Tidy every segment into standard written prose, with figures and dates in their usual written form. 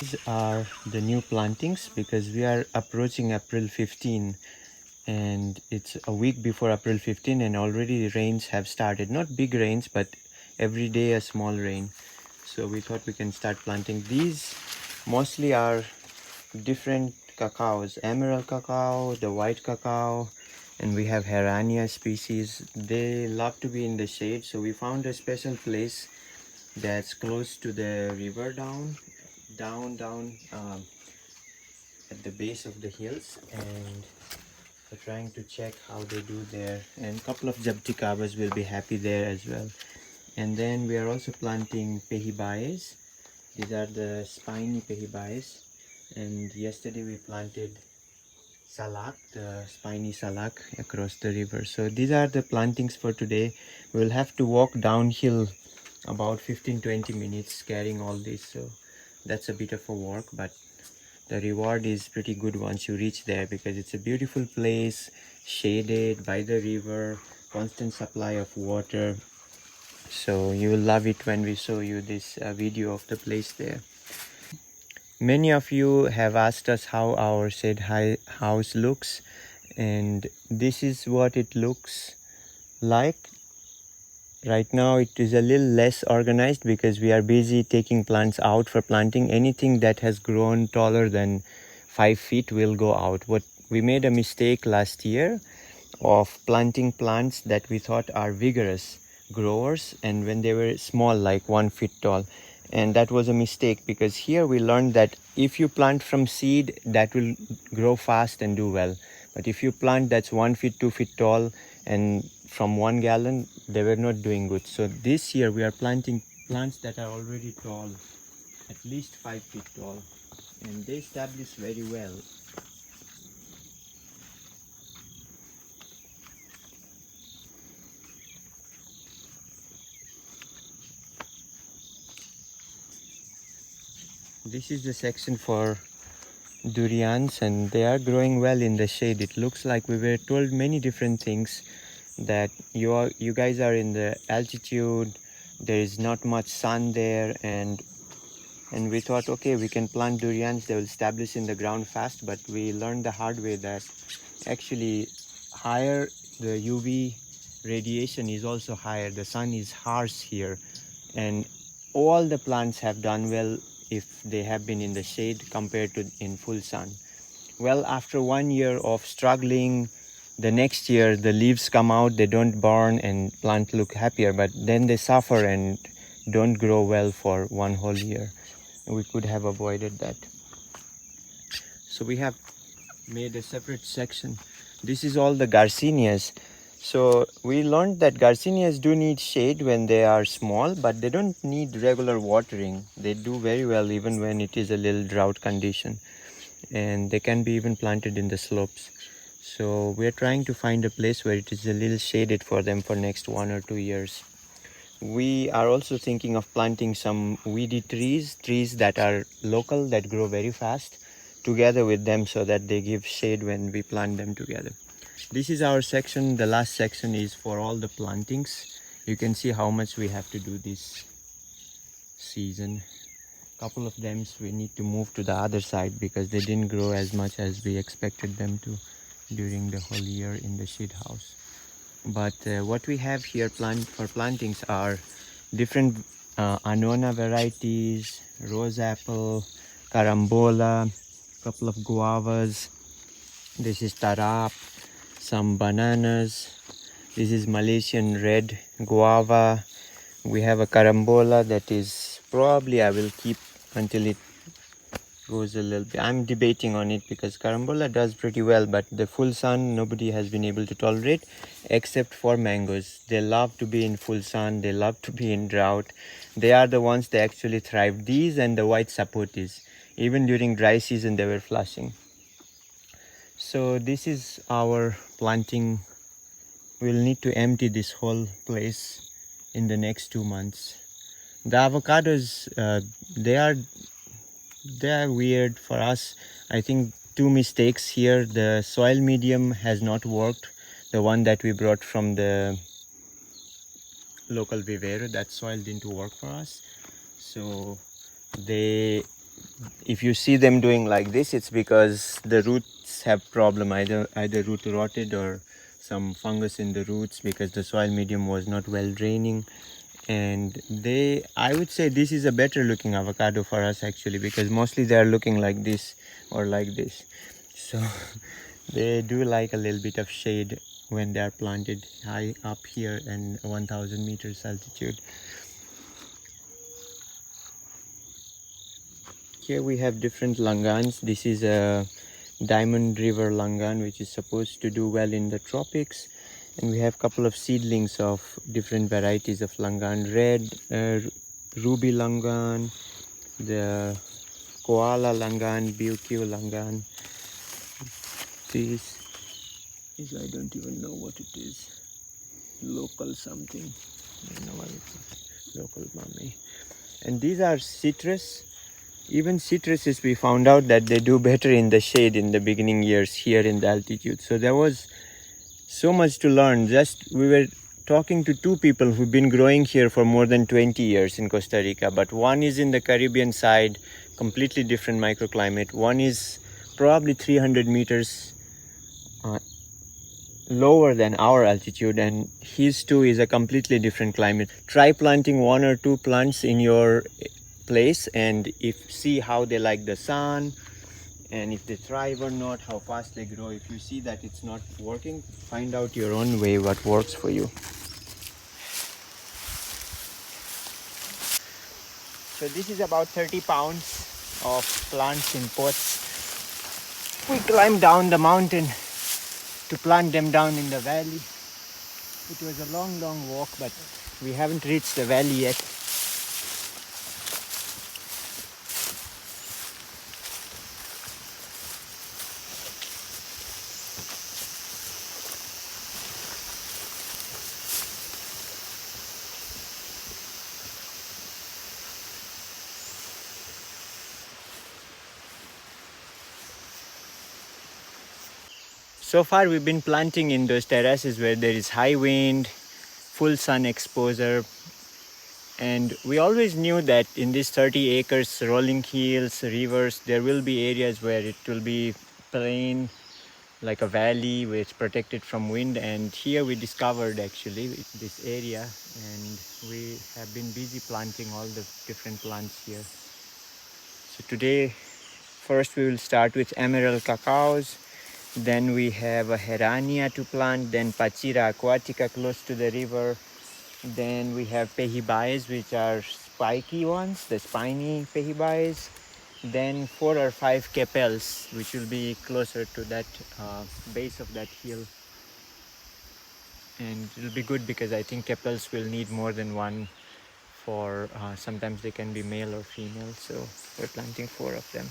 These are the new plantings because we are approaching April 15 and it's a week before April 15 and already the rains have started. Not big rains, but every day a small rain. So we thought we can start planting. These mostly are different cacaos, emerald cacao, the white cacao, and we have Herania species. They love to be in the shade, so we found a special place that's close to the river down at the base of the hills, and we're trying to check how they do there, and a couple of Jabticabas will be happy there as well. And then we are also planting Pehibayes. These are the spiny Pehibayes, and yesterday we planted salak, the spiny salak across the river. So these are the plantings for today. We'll have to walk downhill about 15-20 minutes carrying all this, so that's a bit of a work, but the reward is pretty good once you reach there because it's a beautiful place, shaded by the river, constant supply of water. So you will love it when we show you this video of the place there. Many of you have asked us how our shade house looks, and this is what it looks like. Right now it is a little less organized because we are busy taking plants out for planting. Anything that has grown taller than 5 feet will go out. What we made a mistake last year of planting plants that we thought are vigorous growers, and when they were small, like 1 foot tall, and that was a mistake because here we learned that if you plant from seed, that will grow fast and do well. But if you plant that's 1 foot 2 feet tall and from 1 gallon, they were not doing good. So this year we are planting plants that are already tall, at least 5 feet tall, and they establish very well. This is the section for durians, and they are growing well in the shade. It looks like we were told many different things, that you guys are in the altitude, there is not much sun there, and we thought, okay, we can plant durians, they will establish in the ground fast. But we learned the hard way that actually higher the UV radiation is also higher. The sun is harsh here, and all the plants have done well if they have been in the shade compared to in full sun. Well, after 1 year of struggling, the next year the leaves come out, they don't burn and plant look happier, but then they suffer and don't grow well for 1 whole year. We could have avoided that. So we have made a separate section. This is all the Garcinias. So we learned that Garcinias do need shade when they are small, but they don't need regular watering. They do very well even when it is a little drought condition, and they can be even planted in the slopes. So we're trying to find a place where it is a little shaded for them for next 1 or 2 years. We are also thinking of planting some weedy trees that are local, that grow very fast, together with them so that they give shade when we plant them together. This is our section. The last section is for all the plantings. You can see how much we have to do this season. Couple of them we need to move to the other side because they didn't grow as much as we expected them to during the whole year in the shade house. But what we have here for plantings are different Annona varieties, rose apple, carambola, couple of guavas. This is tarap, some bananas. This is Malaysian red guava. We have a carambola that is probably I will keep until it goes a little bit. I'm debating on it because carambola does pretty well, but the full sun nobody has been able to tolerate except for mangoes. They love to be in full sun, they love to be in drought. They are the ones that actually thrive. These and the white sapotis, even during dry season they were flushing. So this is our planting. We'll need to empty this whole place in the next 2 months. The avocados, they are weird for us. I think 2 mistakes here. The soil medium has not worked, the one that we brought from the local vivero. That soil didn't work for us, so they if you see them doing like this, it's because the roots have problem, either root rotted or some fungus in the roots because the soil medium was not well draining. And I would say this is a better looking avocado for us actually, because mostly they are looking like this or like this. So they do like a little bit of shade when they are planted high up here and 1000 meters altitude. Here we have different langans. This is a Diamond River langan, which is supposed to do well in the tropics. And we have a couple of seedlings of different varieties of langan. Red ruby langan, the koala langan, BQ langan. This is, I don't even know what it is. Local something. I don't know what it is. Local mummy. And these are citrus. Even citruses, we found out that they do better in the shade in the beginning years here in the altitude. So there was so much to learn. We were talking to two people who've been growing here for more than 20 years in Costa Rica, but one is in the Caribbean side, completely different microclimate. One is probably 300 meters lower than our altitude, and his too is a completely different climate. Try planting 1 or 2 plants in your place and see how they like the sun and if they thrive or not, how fast they grow. If you see that it's not working, find out your own way what works for you. So this is about 30 pounds of plants in pots. We climbed down the mountain to plant them down in the valley. It was a long walk, but we haven't reached the valley yet. So far we've been planting in those terraces where there is high wind, full sun exposure, and we always knew that in these 30 acres, rolling hills, rivers, there will be areas where it will be plain, like a valley which protected from wind. And here we discovered actually this area, and we have been busy planting all the different plants here. So today, first we will start with emerald cacaos. Then we have a herania to plant, then pachira aquatica close to the river. Then we have pehibais, which are spiky ones, the spiny pehibais. Then 4 or 5 capels, which will be closer to that base of that hill. And it'll be good because I think capels will need more than one for, sometimes they can be male or female. So we're planting 4 of them.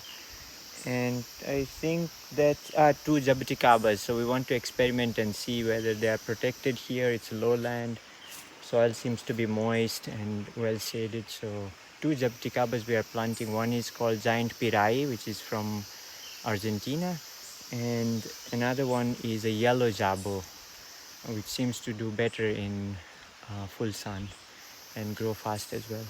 And I think that 2 jabuticabas. So we want to experiment and see whether they are protected here. It's lowland. Soil seems to be moist and well shaded. So 2 jabuticabas we are planting. One is called giant pirai, which is from Argentina. And another one is a yellow jabo, which seems to do better in full sun and grow fast as well.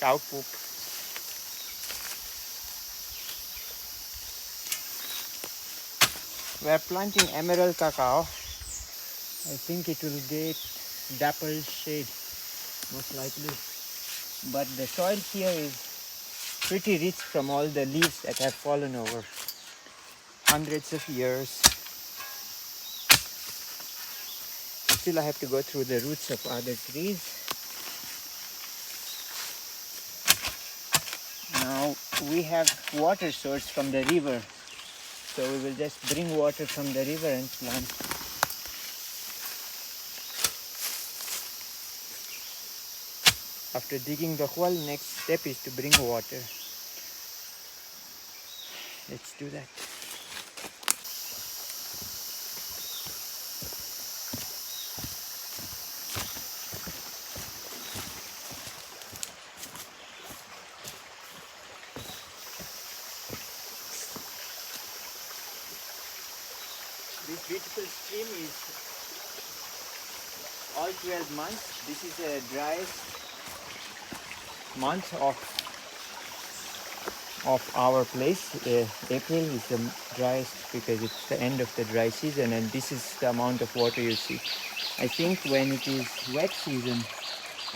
Cow poop. We are planting emerald cacao. I think it will get dapple shade, most likely. But the soil here is pretty rich from all the leaves that have fallen over hundreds of years. Still I have to go through the roots of other trees. Now we have water source from the river, so we will just bring water from the river and plant. After digging the hole, next step is to bring water. Let's do that. This beautiful stream is all 12 months. This is the driest month of our place. April is the driest because it's the end of the dry season, and this is the amount of water you see. I think when it is wet season,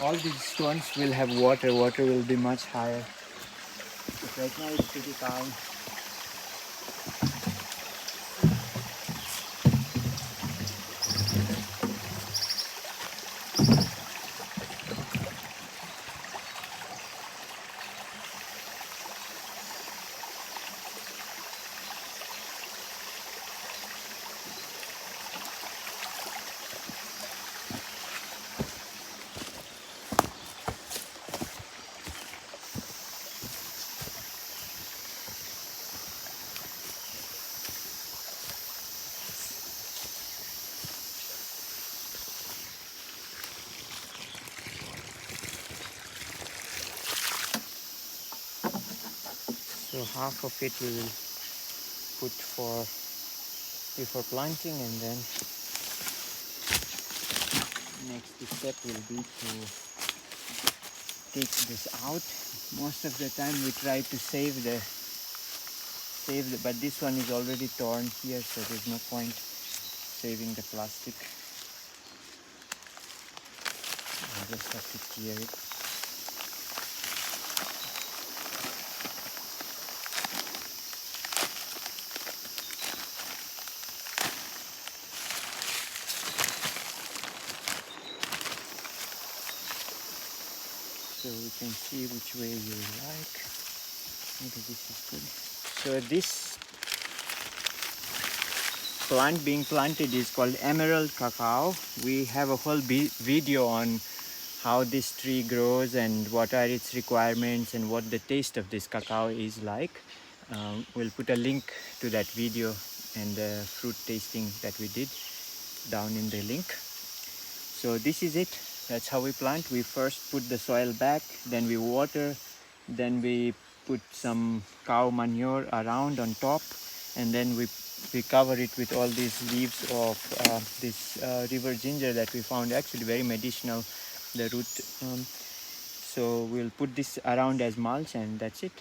all these stones will have water. Water will be much higher. But right now it's pretty calm. So half of it we will put before planting, and then next step will be to take this out. Most of the time we try to save the but this one is already torn here, so there's no point saving the plastic. I just have to tear it. So we can see which way you like. Maybe this is good. So this plant being planted is called emerald cacao. We have a whole video on how this tree grows and what are its requirements and what the taste of this cacao is like. We'll put a link to that video and the fruit tasting that we did down in the link. So this is it. That's how we plant. We first put the soil back, then we water, then we put some cow manure around on top, and then we cover it with all these leaves of this river ginger that we found, actually very medicinal, the root. So we'll put this around as mulch, and that's it.